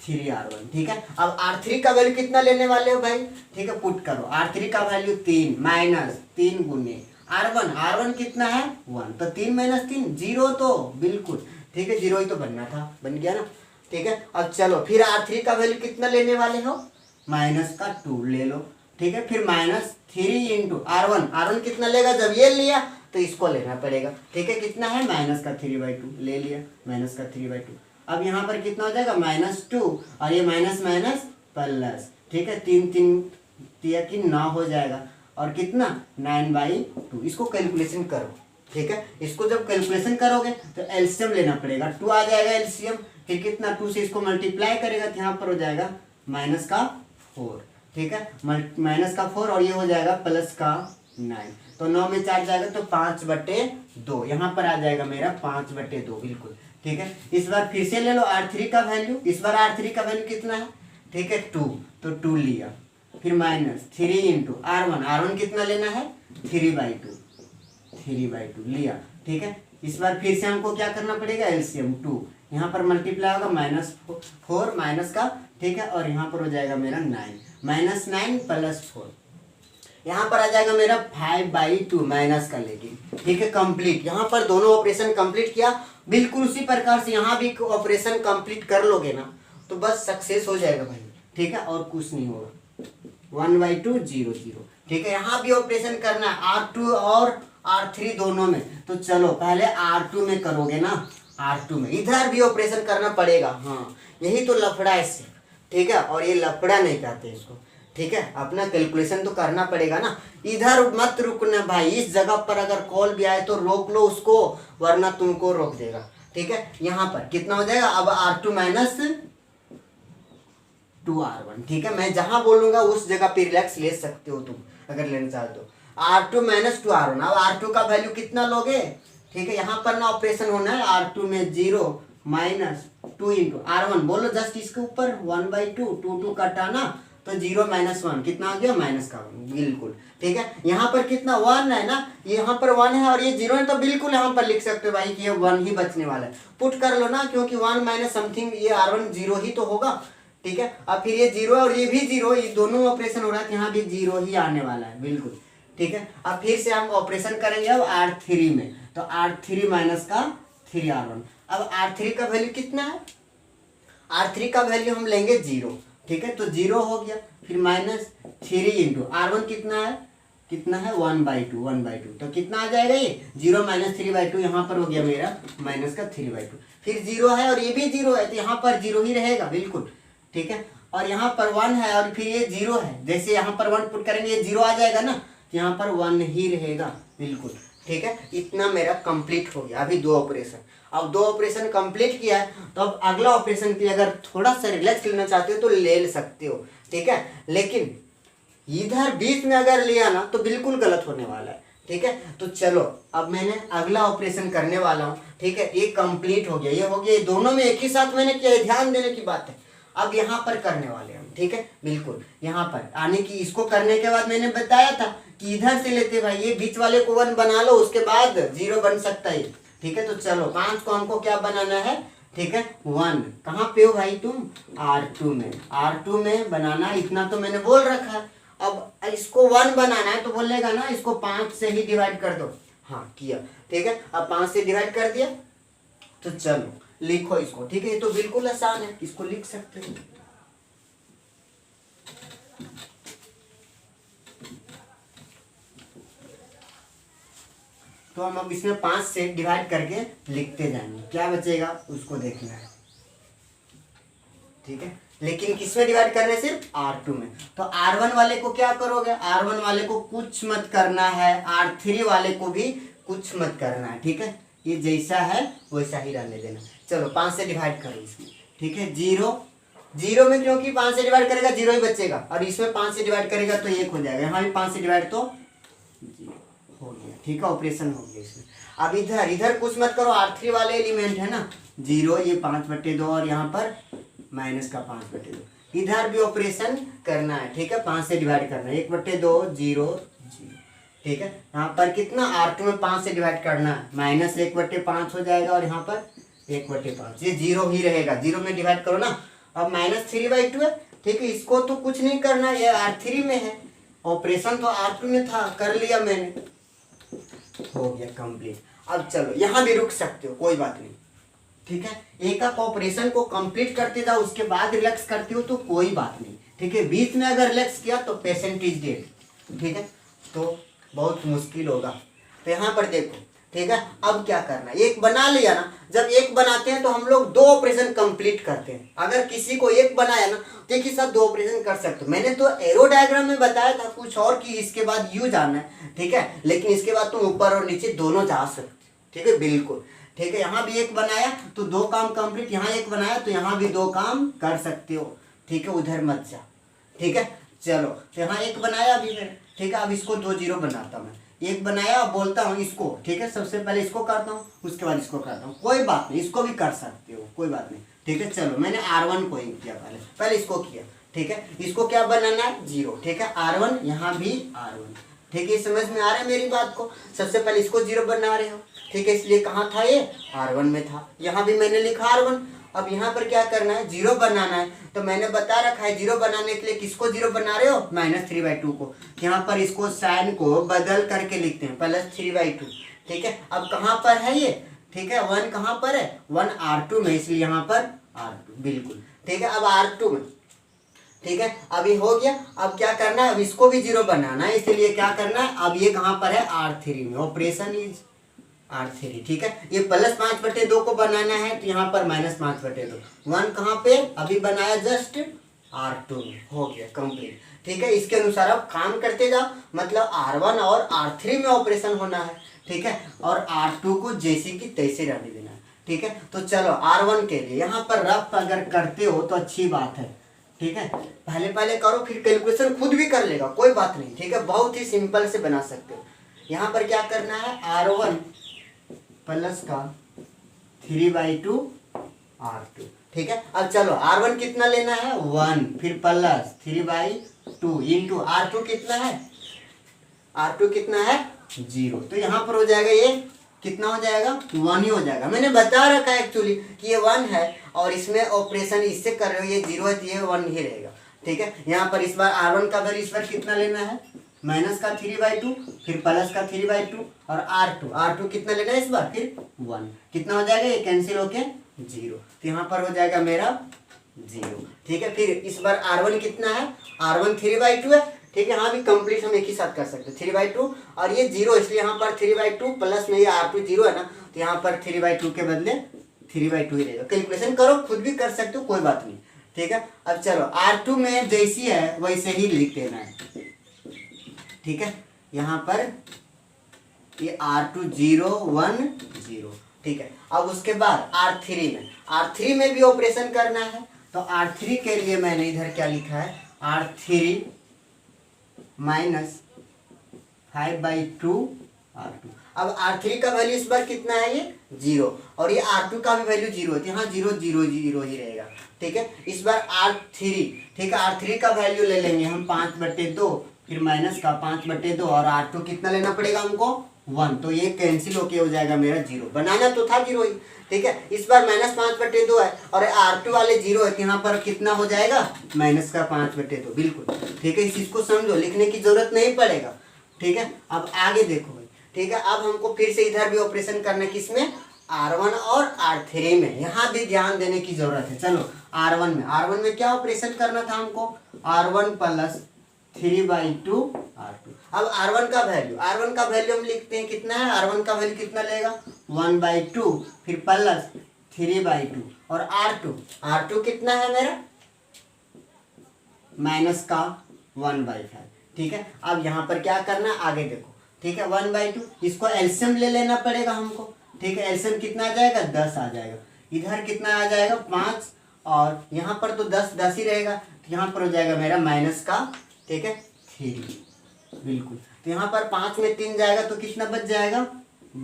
3R1, ठीक है। अब R3 का वैल्यू कितना लेने वाले हो भाई, ठीक है, पुट करो, R3 का वैल्यू 3 माइनस 3 गुने R1 कितना है 1, तो 3 माइनस 3 0, तो बिल्कुल, ठीक है, 0 ही तो बनना था, बन गया ना, ठीक है। अब चलो फिर R3 का वैल्यू कितना लेने वाले हो, माइनस का 2 ले लो, ठीक है, फिर माइनस 3 इंटू R1 कितना लेगा, जब ये लिया तो इसको लेना पड़ेगा, ठीक है, कितना है माइनस का 3/2 ले लिया, माइनस का 3/2, अब यहाँ पर कितना हो जाएगा -2, और ये माइनस माइनस प्लस, ठीक है, 3 9 हो जाएगा, और कितना 9/2, इसको कैलकुलेशन करो, ठीक है। इसको जब कैलकुलेशन करोगे तो एलसीएम लेना पड़ेगा, 2 आ जाएगा एलसीएम, फिर कितना 2 से इसको मल्टीप्लाई करेगा तो यहाँ पर हो जाएगा माइनस का 4, ठीक है, माइनस का 4, और ये हो जाएगा प्लस का 9, तो 9 में 4 जाएगा तो 5/2, यहाँ पर आ जाएगा मेरा 5/2, बिल्कुल, ठीक है। इस बार फिर से ले लो R3 का वैल्यू, इस बार R3 का वैल्यू कितना है, ठीक है 2, तो 2 लिया, फिर माइनस 3 इंटू R1 कितना लेना है 3/2 लिया, ठीक है। इस बार फिर से हमको क्या करना पड़ेगा, एलसीएम 2, यहाँ पर मल्टीप्लाई होगा -4 माइनस का, ठीक है, और यहाँ पर हो जाएगा मेरा 9, -9 प्लस 4, यहाँ पर आ जाएगा मेरा 5/2 माइनस का, लेकिन ठीक है कंप्लीट, यहाँ पर दोनों ऑपरेशन कंप्लीट किया, बिल्कुल उसी प्रकार से यहाँ भी ऑपरेशन कंप्लीट कर लोगे ना तो बस सक्सेस हो जाएगा भाई, ठीक है, और कुछ नहीं होगा, 1/2 0 0, ठीक है। यहाँ भी ऑपरेशन करना है R2 और R3 दोनों में, तो चलो पहले R2 में करोगे ना, R2 में इधर भी ऑपरेशन करना पड़ेगा, हाँ यही तो लफड़ा है सिर्फ, ठीक है, और ये लफड़ा नहीं कहते इसको, ठीक है, अपना कैलकुलेशन तो करना पड़ेगा ना, इधर मत रुकना भाई, इस जगह पर अगर कॉल भी आए तो रोक लो उसको, वरना तुमको रोक देगा, ठीक है। यहाँ पर कितना हो जाएगा, अब R2 माइनस 2R1, ठीक है, मैं जहां बोलूंगा उस जगह पे रिलैक्स ले सकते हो तुम, अगर लेना चाहते हो, R2 माइनस 2R1, अब R2 का वैल्यू कितना लोगे, ठीक है, यहाँ पर ना ऑपरेशन होना है, R2 में 0 माइनस 2 इंटू R1, बोलो जस्ट इसके ऊपर 1/2, 2 कटाना तो 0 - 1 कितना आ गया, माइनस का 1, बिल्कुल, ठीक है। यहाँ पर कितना 1 है ना, यहाँ पर 1 है और ये 0 है, तो बिल्कुल यहाँ पर लिख सकते हो भाई कि ये 1 ही बचने वाला है, पुट कर लो ना, क्योंकि 1 माइनस समथिंग, ये R1 0 ही तो होगा, ठीक है। अब फिर ये 0 और ये भी 0, ये दोनों ऑपरेशन हो रहा है तो यहाँ भी 0 ही आने वाला है, बिल्कुल, ठीक है। अब फिर से हम ऑपरेशन करेंगे अब R3 में, तो R3 माइनस का 3R1, अब R3 का वैल्यू कितना है, R3 का वैल्यू हम लेंगे 0, ठीक है, तो 0 हो गया, फिर -3 इंटू R1 कितना है 1/2, तो कितना आ जाएगा ये 0 - 3/2, यहाँ पर हो गया मेरा माइनस का 3/2, फिर 0 है और ये भी 0 है तो यहाँ पर 0 ही रहेगा, बिल्कुल, ठीक है, और यहाँ पर 1 है और फिर ये 0 है, जैसे यहाँ पर 1 पुट करेंगे ये 0 आ जाएगा ना, यहाँ पर 1 ही रहेगा, बिल्कुल, ठीक है। इतना मेरा कंप्लीट हो गया, अभी 2 ऑपरेशन, अब 2 ऑपरेशन कंप्लीट किया है, तो अब अगला ऑपरेशन के लिए अगर थोड़ा सा रिलैक्स लेना चाहते हो तो ले सकते हो, ठीक है, लेकिन इधर बीच में अगर लिया ना तो बिल्कुल गलत होने वाला है, ठीक है। तो चलो अब मैंने अगला ऑपरेशन करने वाला हूँ, ठीक है, ये कंप्लीट हो गया, ये हो गया, ये दोनों में एक ही साथ मैंने किया, ध्यान देने की बात है। अब यहाँ पर करने वाले हम, ठीक है, बिल्कुल यहाँ पर आने की, इसको करने के बाद मैंने बताया था कि इधर से लेते भाई, ये बीच वाले को 1 बना लो, उसके बाद 0 बन सकता है, ठीक है। तो चलो 5 को हमको क्या बनाना है, ठीक है, 1 कहाँ पे हो भाई तुम, R2 में बनाना, इतना तो मैंने बोल रखा है। अब इसको 1 बनाना है तो बोलेगा ना इसको 5 से ही डिवाइड कर दो, हाँ किया, ठीक है, अब 5 से डिवाइड कर दिया, तो चलो लिखो इसको, ठीक है। ये तो बिल्कुल आसान है, इसको लिख सकते हो। तो हम अब इसमें 5 से डिवाइड करके लिखते जाएंगे, क्या बचेगा उसको देखना है, ठीक है। लेकिन किसमें डिवाइड करना है? सिर्फ R2 में। तो R1 वाले को क्या करोगे? R1 वाले को कुछ मत करना है, R3 वाले को भी कुछ मत करना है, ठीक है। ये जैसा है वैसा ही रहने देना। चलो 5 से डिवाइड करो इसमें, ठीक है। 0 में क्योंकि 5 से डिवाइड करेगा 0 ही बचेगा, और इसमें 5 से डिवाइड करेगा तो 1 हो जाएगा। यहाँ भी 5 से डिवाइड तो 0 हो गया, ठीक है। ऑपरेशन हो गया इसमें। अब इधर कुछ मत करो, R3 वाले एलिमेंट है ना 0, ये 5/2 और यहाँ पर माइनस का 5/2। इधर भी ऑपरेशन करना है, ठीक है। 5 से डिवाइड करना है, 1/2 0 0, ठीक है। यहाँ पर कितना R2 में 5 से डिवाइड करना है, माइनस 1/5 हो जाएगा, और यहाँ पर 1/5, ये 0 ही रहेगा। 0 में डिवाइड करो ना। अब -3/2 है, ठीक है। इसको तो कुछ नहीं करना, ये R3 में है, ऑपरेशन तो R2 में था, कर लिया मैंने, हो गया कंप्लीट। अब चलो यहाँ भी रुक सकते हो, कोई बात नहीं, ठीक है। एक आप ऑपरेशन को कंप्लीट करते जाओ, उसके बाद रिलैक्स करते हो तो कोई बात नहीं, ठीक है। बीच में अगर रिलैक्स किया तो पेशेंट इज डेड, ठीक है, तो बहुत मुश्किल होगा। तो यहाँ पर देखो, ठीक है। अब क्या करना है, एक बना लिया ना। जब एक बनाते हैं तो हम लोग 2 ऑपरेशन कंप्लीट करते हैं। अगर किसी को एक बनाया ना तो एक ही साथ 2 ऑपरेशन कर सकते हो। मैंने तो एरो डायग्राम में बताया था कुछ और कि इसके बाद यू जाना है, ठीक है। लेकिन इसके बाद तुम ऊपर और नीचे दोनों जा सकते हो, ठीक है, बिल्कुल, ठीक है। यहाँ भी एक बनाया तो 2 काम कंप्लीट, यहाँ एक बनाया तो यहाँ भी 2 काम कर सकते हो, ठीक है। उधर मत जा, ठीक है। चलो तो यहाँ एक बनाया अभी मैंने, ठीक है। अब इसको 2 0 बनाता हूँ मैं, एक बनाया, अब बोलता हूँ इसको, ठीक है। सबसे पहले इसको करता हूँ, उसके बाद इसको करता हूँ, कोई बात नहीं, इसको भी कर सकते हो, कोई बात नहीं, ठीक है। चलो मैंने R1 को ही किया, पहले इसको किया, ठीक है। इसको क्या बनाना है? 0, ठीक है। R1, यहाँ भी R1, ठीक है। समझ में आ रहा है मेरी बात को? सबसे पहले इसको 0 बना रहे हो, ठीक है। इसलिए कहाँ था ये? R1 में था। यहाँ भी मैंने लिखा R1। अब यहाँ पर क्या करना है? 0 बनाना है। तो मैंने बता रखा है 0 बनाने के लिए किसको 0 बना रहे हो? -3/2 को। यहाँ पर इसको साइन को बदल करके लिखते हैं, +3/2, ठीक है। अब कहाँ पर है ये? ठीक है, 1 कहाँ पर है? 1 R2 में, इसलिए यहाँ पर R2, बिल्कुल, ठीक है। अब R2 में, ठीक है। अभी हो गया। अब क्या करना है? अब इसको भी 0 बनाना है, इसलिए क्या करना है? अब ये कहाँ पर है? R3 में, ऑपरेशन इज R3, ठीक है। ये +5/2 को बनाना है तो यहाँ पर -5/2। 1 कहाँ पे? अभी बनाया जस्ट R2 में, हो गया कंप्लीट, ठीक है। इसके अनुसार अब काम करते जाओ, मतलब R1 और R3 में ऑपरेशन होना है, ठीक है। और R2 को जैसे की तैसे रहने देना है, ठीक है। तो चलो R1 के लिए यहाँ पर रफ अगर करते हो तो अच्छी बात है, ठीक है। पहले करो, फिर कैलकुलेशन खुद भी कर लेगा, कोई बात नहीं, ठीक है। बहुत ही सिंपल से बना सकते हो। यहाँ पर क्या करना है? R1 प्लस का 3/2 R2, ठीक है। अब चलो R1 कितना लेना है? 1, फिर प्लस 3/2 इंटू R2 कितना है? R2 कितना है? 0। तो यहाँ पर हो जाएगा, ये कितना हो जाएगा? 1 ही हो जाएगा। मैंने बता रखा है एक्चुअली कि ये 1 है, और इसमें ऑपरेशन इससे कर रहे हो, ये 0 है तो ये 1 ही रहेगा, ठीक है। यहाँ पर इस बार R1 का वैल्यू इस बार कितना लेना है? -3/2, फिर प्लस का 3/2, और R2 कितना लेना है इस बार? फिर 1, कितना हो जाएगा? ये कैंसिल होके 0, तो यहाँ पर हो जाएगा मेरा 0, ठीक है। फिर इस बार R1 कितना है? R1 3/2 है, ठीक है। यहाँ भी कंप्लीट हम एक ही साथ कर सकते हैं, 3/2, और ये 0, इसलिए यहाँ पर 3/2 प्लस में ये R2 0 है ना, तो यहाँ पर 3/2 के बदले 3/2 ही रहेगा। कैलकुलेशन करो, खुद भी कर सकते हो, कोई बात नहीं, ठीक है। अब चलो R2 में जैसी है वैसे ही लिख देना है, ठीक है। यहाँ पर ये R2 0 1 0, ठीक है। अब उसके बाद R3 में भी ऑपरेशन करना है, तो R3 के लिए मैंने इधर क्या लिखा है? R3 -5/2 R2। अब R3 का वैल्यू इस बार कितना है? ये 0, और ये R2 का भी वैल्यू 0 है, यहाँ 0 0 0 ही रहेगा, ठीक है। इस बार R3, ठीक है, R3 का वैल्यू ले लेंगे हम 5/2, फिर माइनस का 5/2, और R2 कितना लेना पड़ेगा हमको? 1, तो ये कैंसिल होके हो जाएगा मेरा 0। बनाना तो था 0 ही, ठीक है। इस बार -5/2 है, और R2 वाले 0 है, तो यहाँ पर कितना हो जाएगा? -5/2, बिल्कुल, ठीक है। इस चीज को समझो, लिखने की जरूरत नहीं पड़ेगा, ठीक है। अब आगे देखो भाई, ठीक है। अब हमको फिर से इधर भी ऑपरेशन करना है, किसमें? R1 और R3 में यहाँ भी ध्यान देने की जरूरत है। चलो R1 में क्या ऑपरेशन करना था हमको, R1 प्लस 3/2 R2। अब R1 का वैल्यू हम लिखते हैं कितना है, R1 का वैल्यू कितना लेगा 1/2, फिर प्लस 3/2 और R2 कितना है मेरा माइनस का 1/5। ठीक है, अब यहाँ पर क्या करना है आगे देखो। ठीक है, 1/2 इसको एलसीएम ले लेना पड़ेगा हमको। ठीक है, एलसीएम कितना आ जाएगा 10 आ जाएगा, इधर कितना आ जाएगा 5 और यहाँ पर तो 10 ही रहेगा, तो यहाँ पर हो जाएगा मेरा माइनस का, ठीक है 3 बिल्कुल। तो यहाँ पर 5 में 3 जाएगा तो कितना बच जाएगा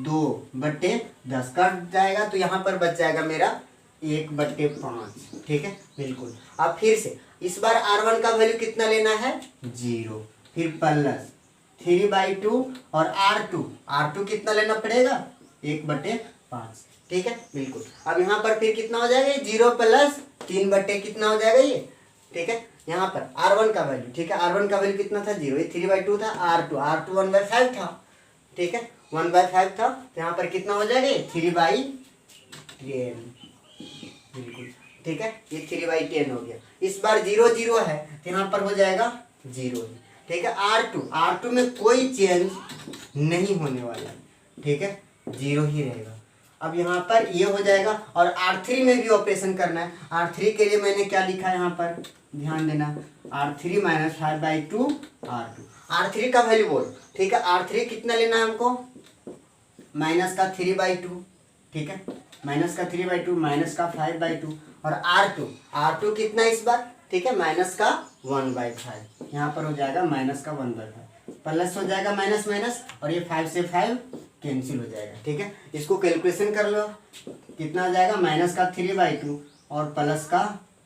2/10 कट जाएगा, तो यहाँ पर बच जाएगा मेरा 1/5। ठीक है बिल्कुल। अब फिर से इस बार R1 का वैल्यू कितना लेना है 0, फिर प्लस 3/2 और R2 कितना लेना पड़ेगा 1/5। ठीक है बिल्कुल। अब यहाँ पर फिर कितना हो जाएगा 0 प्लस 3 कितना हो जाएगा ये। ठीक है, यहाँ पर R1 का वैल्यू, ठीक है R1 का वैल्यू कितना था 0, ये 3/2 था, R2 1/5 था। ठीक है 1/5 था, तो यहाँ पर कितना हो जाएगा 3/10 बिल्कुल। ठीक है, ये 3/10 हो गया। इस बार 0 0 है तो यहाँ पर हो जाएगा 0। ठीक है, R2 में कोई चेंज नहीं होने वाला है। ठीक है 0 ही रहेगा। अब यहाँ पर ये हो जाएगा और R3 में भी ऑपरेशन करना है। R3 के लिए मैंने क्या लिखा है यहाँ पर ध्यान देना, R3 माइनस 5/2 R3 का वैल्यू बोल। ठीक है, R3 कितना लेना है हमको माइनस का 3/2। ठीक है, माइनस का 3/2 माइनस का 5/2 और R2 कितना इस बार, ठीक है माइनस का 1/5। यहाँ पर हो जाएगा माइनस का 1/5, प्लस हो जाएगा माइनस माइनस और ये 5 से 5 कैंसिल हो जाएगा। ठीक है, इसको कैलकुलेशन कर लो कितना आ जाएगा माइनस का 3/2 और प्लस का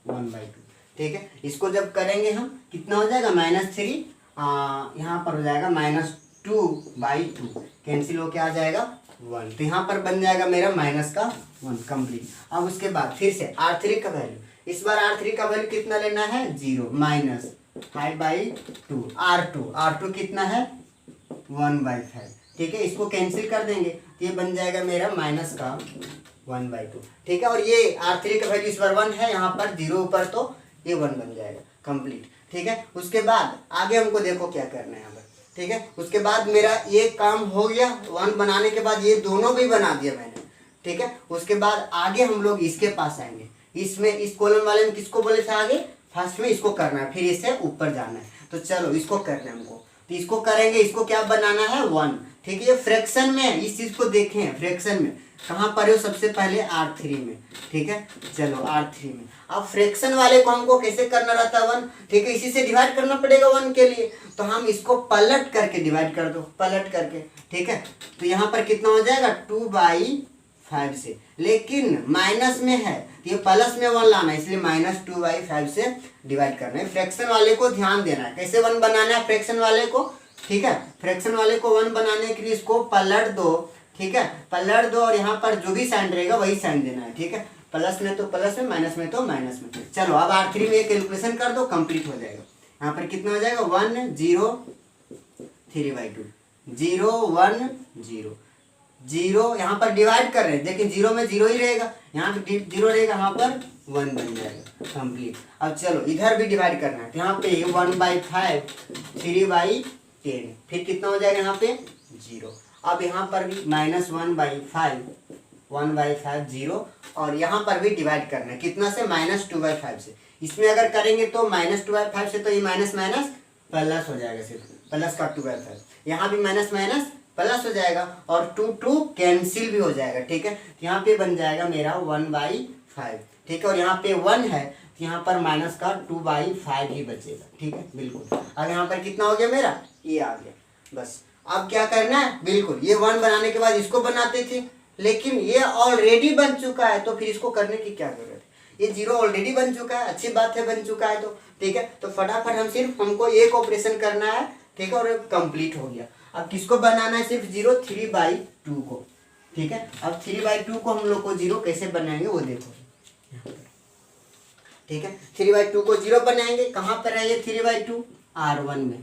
1/2। ठीक है, इसको जब करेंगे हम कितना हो जाएगा -3, यहाँ पर हो जाएगा -2/2 कैंसिल होके आ जाएगा 1, तो यहाँ पर बन जाएगा मेरा माइनस का 1 कंप्लीट। अब उसके बाद फिर से R3 का वैल्यू, इस बार R3 का वैल्यू कितना लेना है 0 माइनस 5/2 R2 कितना है 1/5। ठीक है, इसको कैंसिल कर देंगे तो ये बन जाएगा मेरा माइनस का 1/2। ठीक है, और ये R3 का वैल्यू इस बार 1 है, यहाँ पर 0 ऊपर तो ये 1 बन जाएगा कंप्लीट। ठीक है, उसके बाद आगे हमको देखो क्या करना है यहाँ पर। ठीक है, उसके बाद मेरा ये काम हो गया, 1 बनाने के बाद ये दोनों भी बना दिया मैंने। ठीक है, उसके बाद आगे हम लोग इसके पास आएंगे। इसमें इस कॉलम वाले में किसको बोले थे आगे, फर्स्ट में इसको करना है, फिर इससे ऊपर जाना है। तो चलो इसको करना है हमको, तो इसको करेंगे। इसको क्या बनाना है 1। ठीक है, ये फ्रैक्शन में इस चीज को देखें, फ्रैक्शन में कहाँ पर हो सबसे पहले R3 में। ठीक है, चलो R3 में। अब फ्रैक्शन वाले को हमको कैसे करना रहता है 1। ठीक है, इसी से डिवाइड करना पड़ेगा 1 के लिए, तो हम इसको पलट करके डिवाइड कर दो, पलट करके। ठीक है, तो यहाँ पर कितना हो जाएगा 2/5 से, लेकिन माइनस में है तो ये प्लस में 1 लाना है, इसलिए -2/5 से डिवाइड करना है। फ्रैक्शन वाले को ध्यान देना है, कैसे 1 बनाना है फ्रैक्शन वाले को। ठीक है, फ्रैक्शन वाले को 1 बनाने के लिए इसको पलट दो। ठीक है, पलट दो और यहाँ पर जो भी साइन रहेगा वही साइन देना है। ठीक है, प्लस में तो प्लस में, माइनस में तो माइनस में। चलो अब R3 में कैलकुलेशन कर दो, कंप्लीट हो जाएगा। यहाँ पर कितना हो जाएगा 1 0 3/2 0 1 0 0। यहाँ पर डिवाइड कर रहे हैं, लेकिन 0 में 0 ही रहेगा, यहाँ पे 0 रहेगा, यहाँ पर 1 बन जाएगा कंप्लीट। अब चलो इधर भी डिवाइड करना है, तो यहाँ पे 1/5 3/10, फिर कितना हो जाएगा यहाँ पे 0। अब यहाँ पर भी -1/5 1/5 0, और यहाँ पर भी डिवाइड करना है कितना से -2/5 से। इसमें अगर करेंगे तो -2/5 से तो ये माइनस माइनस प्लस हो जाएगा, सिर्फ प्लस का 2/5। यहाँ भी माइनस माइनस प्लस हो जाएगा और 2 कैंसिल भी हो जाएगा। ठीक है, तो यहाँ पे बन जाएगा मेरा 1/5। ठीक है, और यहाँ पे 1 है तो यहाँ पर माइनस का 2/5 ही बचेगा। ठीक है बिल्कुल। अब यहाँ पर कितना हो गया मेरा, ये आ गया। बस अब क्या करना है, बिल्कुल ये 1 बनाने के बाद इसको बनाते थे, लेकिन ये ऑलरेडी बन चुका है, तो फिर इसको करने की क्या जरूरत है। ये 0 ऑलरेडी बन चुका है, अच्छी बात है बन चुका है तो। ठीक है, तो फटाफट हम सिर्फ हमको एक ऑपरेशन करना है। ठीक है, और कंप्लीट हो गया। अब किसको बनाना है सिर्फ 0 3/2 को। ठीक है, अब 3/2 को हम लोग को 0 कैसे बनाएंगे वो देखो। ठीक है, 3/2 को 0 बनाएंगे, कहाँ पर है ये 3/2 R1 में,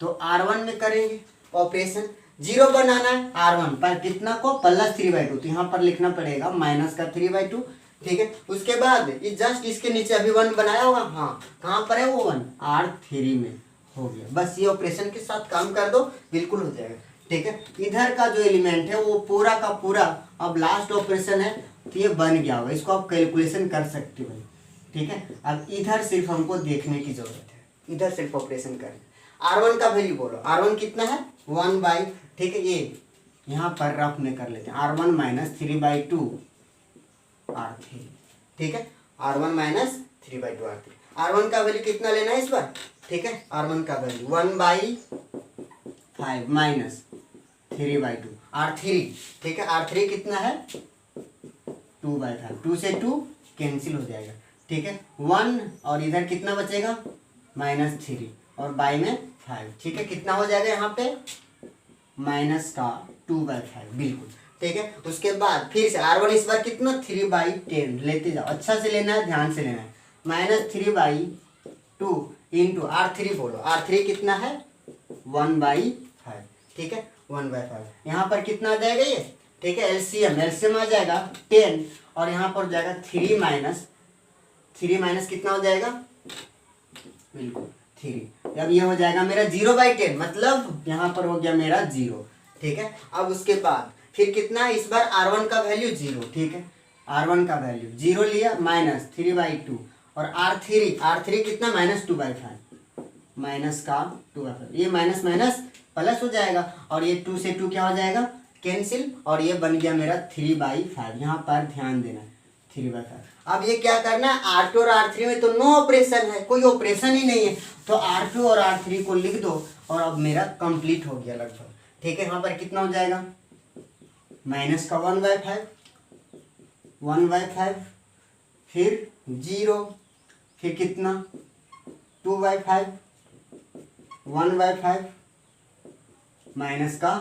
तो R1 में करेंगे ऑपरेशन। जीरो बनाना है R1 पर कितना को +3/2, तो यहाँ पर लिखना पड़ेगा -3/2, ठीक है। उसके बाद ये जस्ट इसके नीचे अभी 1 बनाया होगा, हाँ कहाँ पर है वो 1, R3 में हो गया। बस ये ऑपरेशन के साथ काम कर दो, बिल्कुल हो जाएगा, ठीक है। इधर का जो एलिमेंट है वो पूरा का पूरा अब लास्ट ऑपरेशन है, तो ये बन गया होगा, इसको आप कैलकुलेशन कर सकते हो, ठीक है। अब इधर सिर्फ हमको देखने की जरूरत है, इधर सिर्फ ऑपरेशन करें। R1 का वैल्यू बोलो, R1 कितना है 1/, ठीक है। ये यहाँ पर रफ में कर लेते हैं, R1 - 3/2 R3, ठीक है। R1 - 3/2 R3, R1 का वैल्यू कितना लेना है इस बार, ठीक है। R1 का वैल्यू 1/5 - 3/2 R3, ठीक है। R3 कितना है 2/5, 2 से 2 कैंसिल हो जाएगा, ठीक है। 1 और इधर कितना बचेगा -3 और बाई में 5, ठीक है। कितना हो जाएगा यहाँ पे -2/5, बिल्कुल, ठीक है। उसके बाद फिर से R1 इस बार कितना 3/10 लेते जाओ, अच्छा से लेना है, ध्यान से लेना है। -3/2 इंटू R3 बोलो, R3 कितना है 1/5, ठीक है 1/5। यहाँ पर कितना आ जाएगा ये, ठीक है। एलसीएम आ जाएगा 10 और यहाँ पर जाएगा 3 माइनस कितना हो जाएगा, बिल्कुल 3। अब ये हो जाएगा मेरा 0/10, मतलब यहाँ पर हो गया मेरा 0, ठीक है। अब उसके बाद फिर कितना है इस बार R1 का वैल्यू 0, ठीक है। R1 का वैल्यू 0 लिया -3/2 और R3 कितना -2/5, -2/5, ये माइनस माइनस प्लस हो जाएगा और ये 2 से 2 क्या हो जाएगा कैंसिल, और ये बन गया मेरा 3/5। यहाँ पर ध्यान देना 3/5। अब ये क्या करना है, R2 और R3 में तो नो ऑपरेशन है, कोई ऑपरेशन ही नहीं है, तो R2 और R3 को लिख दो और अब मेरा कंप्लीट हो गया लगभग, ठीक है। यहाँ पर कितना हो जाएगा माइनस का 1/5 फिर 0 फिर कितना 2/5 1/5 माइनस का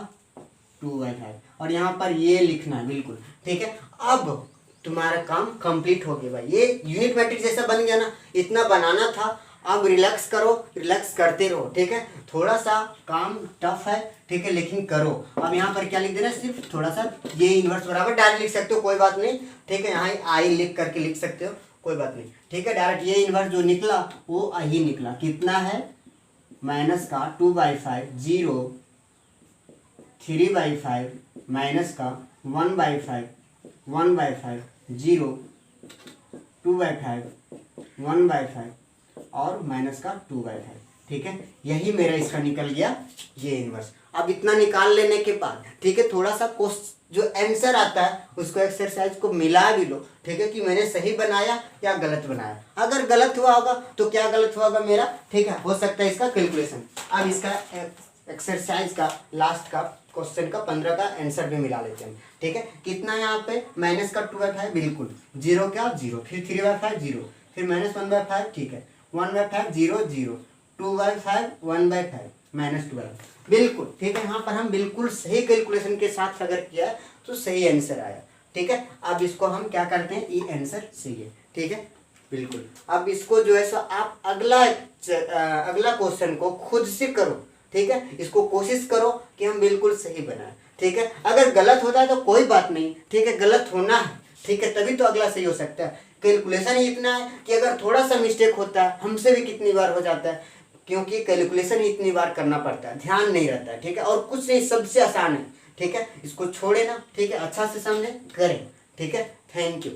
2/5 और यहाँ पर ये लिखना है, बिल्कुल ठीक है। अब तुम्हारा काम कंप्लीट हो गया भाई, ये यूनिट मैट्रिक्स जैसा बन गया ना, इतना बनाना था। अब रिलैक्स करो, रिलैक्स करते रहो, ठीक है। थोड़ा सा काम टफ है, ठीक है, लेकिन करो। अब यहाँ पर क्या लिख देना, सिर्फ थोड़ा सा ये इन्वर्स बराबर डायरेक्ट लिख सकते हो, कोई बात नहीं, ठीक है। यहाँ आई लिख करके लिख सकते हो, कोई बात नहीं, ठीक है। डायरेक्ट ये इन्वर्स जो निकला वो आई निकला, कितना है माइनस का 2/5 0 3/5 माइनस का 1/5 1/5 0 2/5 1/5 और माइनस का 2/5, ठीक है। यही मेरा इसका निकल गया ये इन्वर्स। अब इतना निकाल लेने के बाद, ठीक है, थोड़ा सा जो आंसर आता है उसको एक्सरसाइज को मिला भी लो, ठीक है, कि मैंने सही बनाया या गलत बनाया। अगर गलत हुआ होगा तो क्या गलत हुआ होगा मेरा, ठीक है, हो सकता है इसका कैलकुलेशन। अब इसका एक्सरसाइज का लास्ट का क्वेश्चन का 15 का आंसर भी मिला लेते हैं, ठीक है। कितना यहाँ पे माइनस का 2/5, बिल्कुल 0 क्या 0 फिर 3/5 0 फिर माइनस 1/5, ठीक है 1/5 0 0 2/5 1/5 माइनस 2/5, बिल्कुल ठीक है। यहाँ पर हम बिल्कुल सही कैलकुलेशन के साथ अगर किया तो सही आंसर आया, ठीक है। अब इसको हम क्या करते हैं, ये आंसर सही है, ठीक है, बिल्कुल। अब इसको जो है सो आप अगला क्वेश्चन को खुद से करो, ठीक है। इसको कोशिश करो कि हम बिल्कुल सही बनाए, ठीक है। अगर गलत होता है तो कोई बात नहीं, ठीक है, गलत होना है, ठीक है, तभी तो अगला सही हो सकता है। कैलकुलेशन ही इतना है कि अगर थोड़ा सा मिस्टेक होता है, हमसे भी कितनी बार हो जाता है, क्योंकि कैलकुलेशन ही इतनी बार करना पड़ता है, ध्यान नहीं रहता है, ठीक है। और कुछ नहीं, सबसे आसान है, ठीक है। इसको छोड़े ना, ठीक है, अच्छा से समझे करें, ठीक है। Thank you.